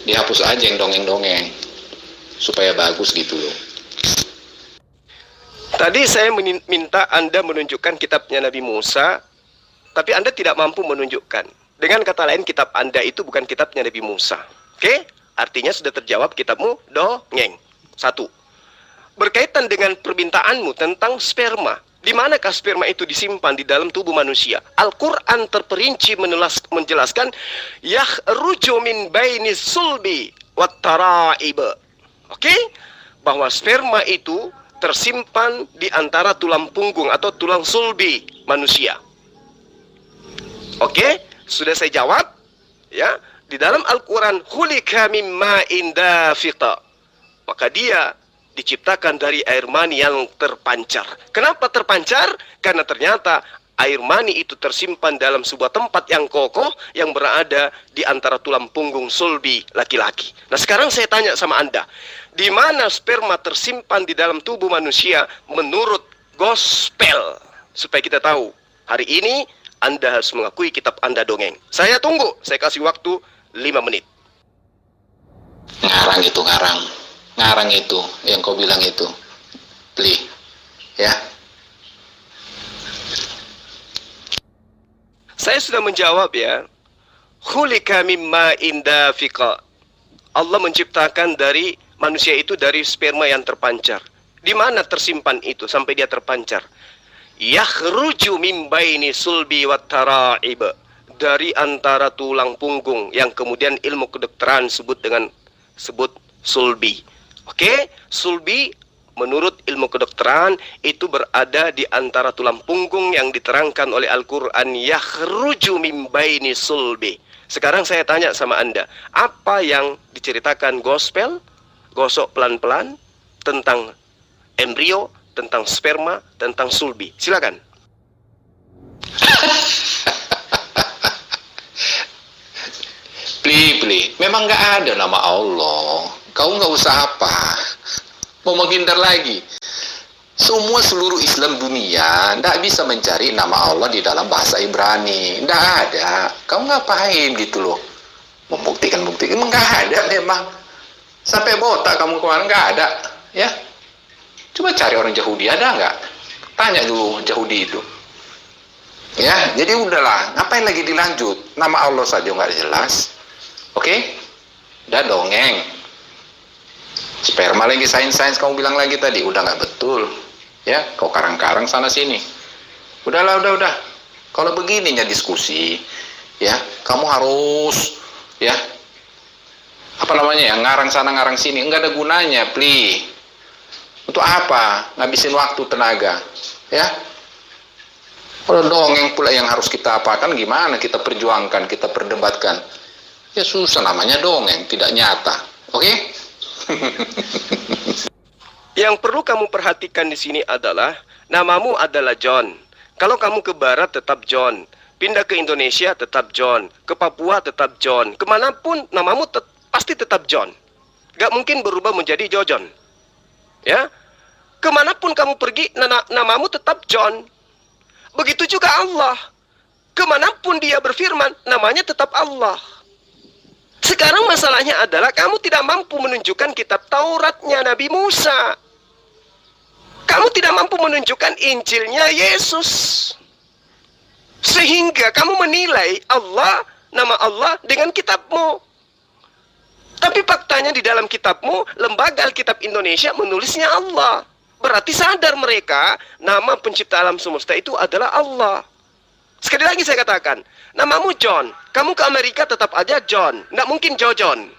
[SPEAKER 3] dihapus aja yang dongeng-dongeng supaya bagus gitu loh.
[SPEAKER 2] Tadi saya minta Anda menunjukkan kitabnya Nabi Musa, tapi Anda tidak mampu menunjukkan. Dengan kata lain, kitab Anda itu bukan kitabnya Nabi Musa. Oke? Artinya sudah terjawab, kitabmu dongeng. 1. Berkaitan dengan permintaanmu tentang sperma. Di manakah sperma itu disimpan di dalam tubuh manusia? Al-Quran terperinci menjelaskan, yakhruju min baini sulbi wat tara'ib. Oke? Bahwa sperma itu tersimpan di antara tulang punggung atau tulang sulbi manusia. Oke? Sudah saya jawab, ya. Di dalam Al-Quran, khulika mimma indafita. Maka dia diciptakan dari air mani yang terpancar. Kenapa terpancar? Karena ternyata air mani itu tersimpan dalam sebuah tempat yang kokoh yang berada di antara tulang punggung sulbi laki-laki. Nah, sekarang saya tanya sama Anda, di mana sperma tersimpan di dalam tubuh manusia menurut gospel? Supaya kita tahu, hari ini Anda harus mengakui kitab Anda dongeng. Saya tunggu, saya kasih waktu 5 menit.
[SPEAKER 3] Ngarang itu, ngarang itu yang kau bilang itu, Pli, ya.
[SPEAKER 2] Saya sudah menjawab, ya. Khulika mimma indafika. Allah menciptakan dari manusia itu dari sperma yang terpancar. Di mana tersimpan itu sampai dia terpancar? Yakhruju min baini sulbi wat tara'ib. Dari antara tulang punggung yang kemudian ilmu kedokteran sebut sulbi. Oke? Sulbi menurut ilmu kedokteran itu berada di antara tulang punggung yang diterangkan oleh Al-Quran, yakhruju min baini sulbi. Sekarang saya tanya sama Anda, apa yang diceritakan gospel, gosok pelan-pelan, tentang embrio, tentang sperma, tentang sulbi? Silakan.
[SPEAKER 3] Pli, memang nggak ada nama Allah. Kau nggak usah apa, mau menghindar lagi. Seluruh Islam dunia nggak bisa mencari nama Allah di dalam bahasa Ibrani. Nggak ada. Kau ngapain gitu loh? Membuktikan, emang nggak ada memang. Sampai botak kamu kemarin nggak ada, ya. Coba cari orang Yahudi, ada nggak? Tanya dulu Yahudi itu. Ya, jadi udahlah. Ngapain lagi dilanjut? Nama Allah saja nggak jelas. Oke? Udah dongeng. Sperma lagi sains kamu bilang lagi tadi. Udah nggak betul. Ya, kau karang-karang sana sini. Udahlah, udah. Kalau begininya diskusi, ya, kamu harus, ya, apa namanya ya, ngarang sana ngarang sini. Nggak ada gunanya, Pli. Untuk apa? Ngabisin waktu, tenaga. Ya. Kalau dongeng pula yang harus kita apakan, gimana kita perjuangkan, kita perdebatkan. Ya susah, namanya dongeng, tidak nyata. Oke?
[SPEAKER 2] Yang perlu kamu perhatikan di sini adalah namamu adalah John. Kalau kamu ke barat tetap John, pindah ke Indonesia tetap John, ke Papua tetap John, kemanapun namamu pasti tetap John. Gak mungkin berubah menjadi Jojon. Ya, kemanapun kamu pergi namamu tetap John. Begitu juga Allah. Kemanapun dia berfirman, namanya tetap Allah. Sekarang masalahnya adalah kamu tidak mampu menunjukkan kitab Tauratnya Nabi Musa. Kamu tidak mampu menunjukkan Injilnya Yesus. Sehingga kamu menilai Allah, nama Allah dengan kitabmu. Tapi faktanya di dalam kitabmu, Lembaga Alkitab Indonesia menulisnya Allah. Berarti sadar mereka, nama pencipta alam semesta itu adalah Allah. Sekali lagi saya katakan, namamu John, kamu ke Amerika tetap aja John, tidak mungkin Jojon.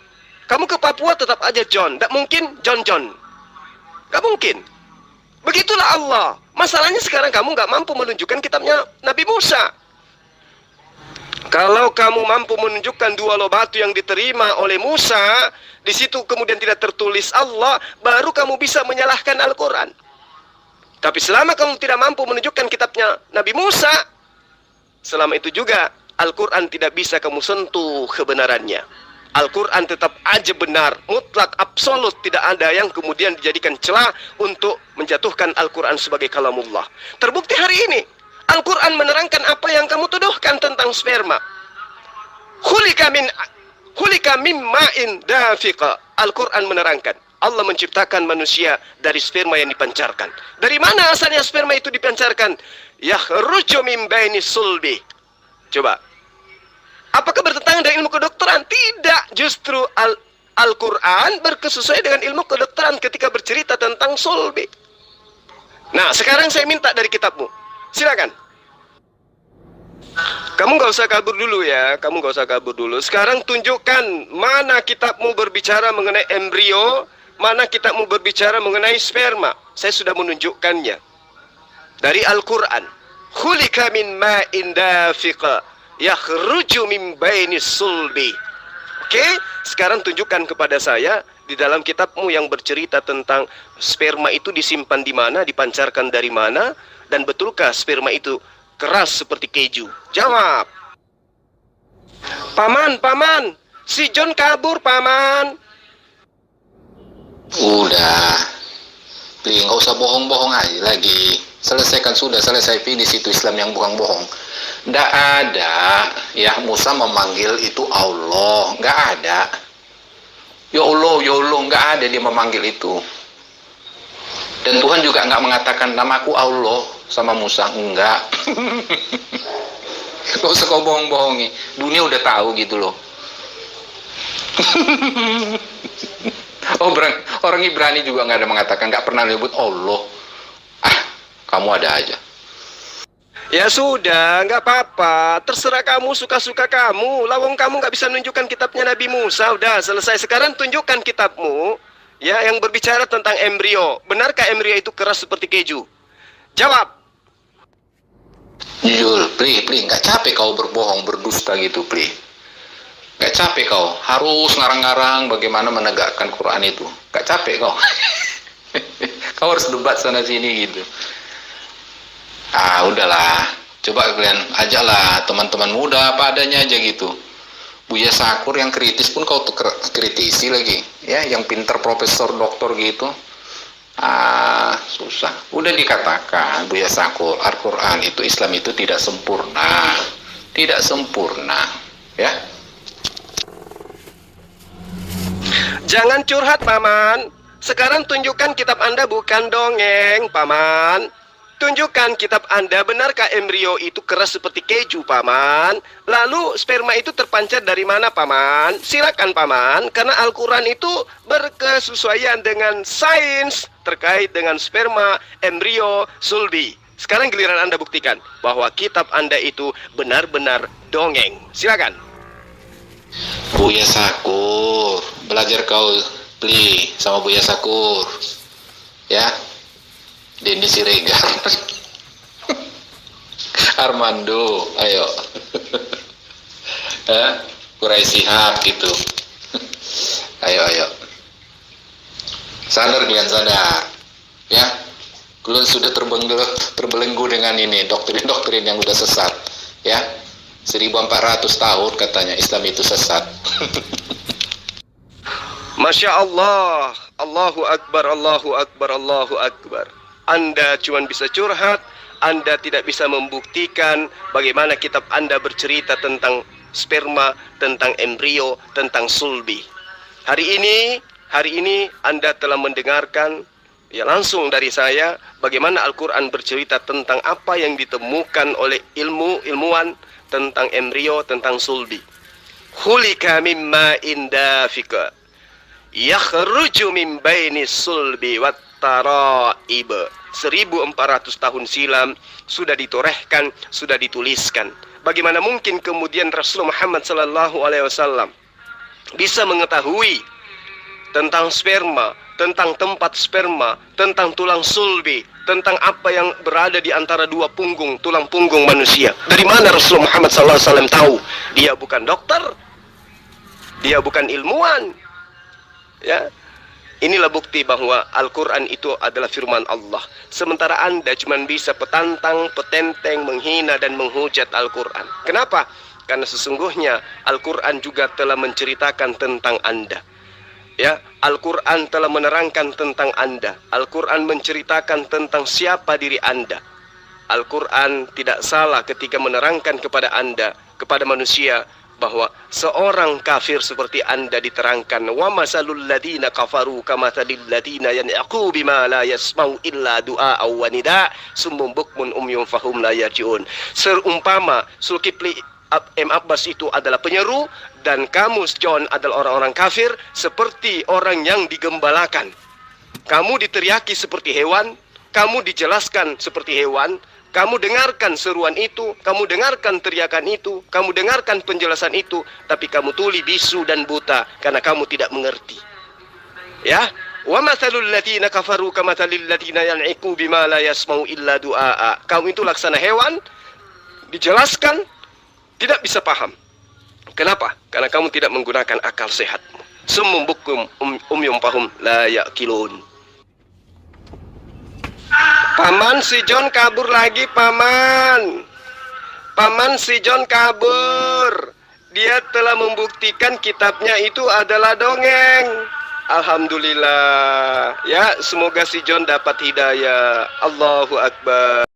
[SPEAKER 2] Kamu ke Papua tetap aja John, tidak mungkin John. Tidak mungkin. Begitulah Allah. Masalahnya sekarang kamu nggak mampu menunjukkan kitabnya Nabi Musa. Kalau kamu mampu menunjukkan 2 loh batu yang diterima oleh Musa, di situ kemudian tidak tertulis Allah, baru kamu bisa menyalahkan Al-Quran. Tapi selama kamu tidak mampu menunjukkan kitabnya Nabi Musa, selama itu juga Al-Quran tidak bisa kamu sentuh kebenarannya. Al-Quran tetap aja benar, mutlak, absolut, tidak ada yang kemudian dijadikan celah untuk menjatuhkan Al-Quran sebagai kalamullah. Terbukti hari ini, Al-Quran menerangkan apa yang kamu tuduhkan tentang sperma. Khulika min ma'in dafiqa. Al-Quran menerangkan, Allah menciptakan manusia dari sperma yang dipancarkan. Dari mana asalnya sperma itu dipancarkan? Yakhruju min baini sulbi. Coba. Apakah bertentangan dengan ilmu kedokteran? Tidak. Justru Al-Quran berkesesuaian dengan ilmu kedokteran ketika bercerita tentang sulbi. Nah, sekarang saya minta dari kitabmu. Silakan. Kamu nggak usah kabur dulu ya. Kamu nggak usah kabur dulu. Sekarang tunjukkan mana kitabmu berbicara mengenai embrio, mana kitabmu berbicara mengenai sperma. Saya sudah menunjukkannya. Dari Al-Quran. Khulika min ma'in dafiqa. Yakhruju min baini sulbi. Oke, sekarang tunjukkan kepada saya di dalam kitabmu yang bercerita tentang sperma itu disimpan di mana, dipancarkan dari mana, dan betulkah sperma itu keras seperti keju? Jawab. Paman, si John kabur, Paman.
[SPEAKER 3] Udah, Pli, nggak usah bohong-bohong aja lagi. Selesaikan sudah, selesai finish itu Islam yang bukan bohong. Nggak ada, ya Musa memanggil itu Allah, nggak ada. Ya Allah, nggak ada dia memanggil itu. Dan Tuhan juga nggak mengatakan namaku Allah sama Musa, enggak. Gak usah kau bohong-bohongi, dunia udah tahu gitu loh. Orang Ibrani juga nggak ada mengatakan, nggak pernah menyebut Allah. Kamu ada aja.
[SPEAKER 2] Ya sudah, nggak apa-apa. Terserah kamu, suka-suka kamu. Lawang kamu nggak bisa menunjukkan kitabnya Nabi Musa. Udah selesai. Sekarang tunjukkan kitabmu, ya, yang berbicara tentang embrio. Benarkah embrio itu keras seperti keju? Jawab.
[SPEAKER 3] Jujur, Pli, nggak capek kau berbohong, berdusta gitu, Pli. Nggak capek kau, harus ngarang-ngarang bagaimana menegakkan Quran itu. Nggak capek kau. Kau harus debat sana sini gitu. Udahlah, coba kalian ajaklah teman-teman muda apa adanya aja gitu. Buya Sakur yang kritis pun kau tuh kritisi lagi, ya, yang pinter profesor doktor gitu. Susah. Udah dikatakan Buya Sakur, Al-Quran itu, Islam itu tidak sempurna, ya.
[SPEAKER 2] Jangan curhat, Paman. Sekarang tunjukkan kitab Anda bukan dongeng, Paman. Tunjukkan kitab Anda, benarkah embrio itu keras seperti keju, Paman? Lalu sperma itu terpancar dari mana, Paman? Silakan, Paman, karena Al-Quran itu berkesesuaian dengan sains terkait dengan sperma, embrio, sulbi. Sekarang giliran Anda buktikan bahwa kitab Anda itu benar-benar dongeng. Silakan.
[SPEAKER 3] Buya Sakur, belajar kau, Pli, sama Buya Sakur, ya. Denny Siregar, Armando, ayo, Kurai Sihab gitu, ayo, sadar kalian, sadar, ya, kalian sudah terbelenggu dengan ini doktrin yang udah sesat, ya, 1400 tahun katanya Islam itu sesat.
[SPEAKER 2] Masya Allah, Allahu Akbar, Allahu Akbar, Allahu Akbar. Anda cuma bisa curhat, Anda tidak bisa membuktikan bagaimana kitab Anda bercerita tentang sperma, tentang embrio, tentang sulbi. Hari ini Anda telah mendengarkan, ya, langsung dari saya bagaimana Al-Quran bercerita tentang apa yang ditemukan oleh ilmuwan tentang embrio, tentang sulbi. Khulika mimma indafika yakhruju min baini sulbi wat taraib. 1400 tahun silam sudah ditorehkan, sudah dituliskan. Bagaimana mungkin kemudian Rasulullah Muhammad SAW bisa mengetahui tentang sperma, tentang tempat sperma, tentang tulang sulbi, tentang apa yang berada di antara dua punggung, tulang punggung manusia? Dari mana Rasulullah Muhammad SAW tahu? Dia bukan dokter, dia bukan ilmuwan, ya. Inilah bukti bahwa Al-Quran itu adalah firman Allah. Sementara Anda cuma bisa petantang, petenteng, menghina dan menghujat Al-Quran. Kenapa? Karena sesungguhnya Al-Quran juga telah menceritakan tentang Anda. Ya, Al-Quran telah menerangkan tentang Anda. Al-Quran menceritakan tentang siapa diri Anda. Al-Quran tidak salah ketika menerangkan kepada Anda, kepada manusia, bahwa seorang kafir seperti Anda diterangkan, wa masalul ladina kafaru kamathalil ladina yan'aqu bima la yasma'u illa du'a wa nida summum bukmun umyun fahum la yarji'un. Seumpama Zulkifli M. Abbas itu adalah penyeru dan kamu John adalah orang-orang kafir seperti orang yang digembalakan. Kamu diteriaki seperti hewan, kamu dijelaskan seperti hewan. Kamu dengarkan seruan itu, kamu dengarkan teriakan itu, kamu dengarkan penjelasan itu, tapi kamu tuli bisu dan buta karena kamu tidak mengerti. Ya, wa mathalul ladzina kafaru kamathalil ladzina yan'iqu bima la yasma'u illa du'a. Kamu itu laksana hewan, dijelaskan tidak bisa paham. Kenapa? Karena kamu tidak menggunakan akal sehatmu. Summum bukmun umyun fahum la ya'qilun. Paman, si John kabur lagi, Paman. Paman, si John kabur. Dia telah membuktikan kitabnya itu adalah dongeng. Alhamdulillah. Ya, semoga si John dapat hidayah. Allahu Akbar.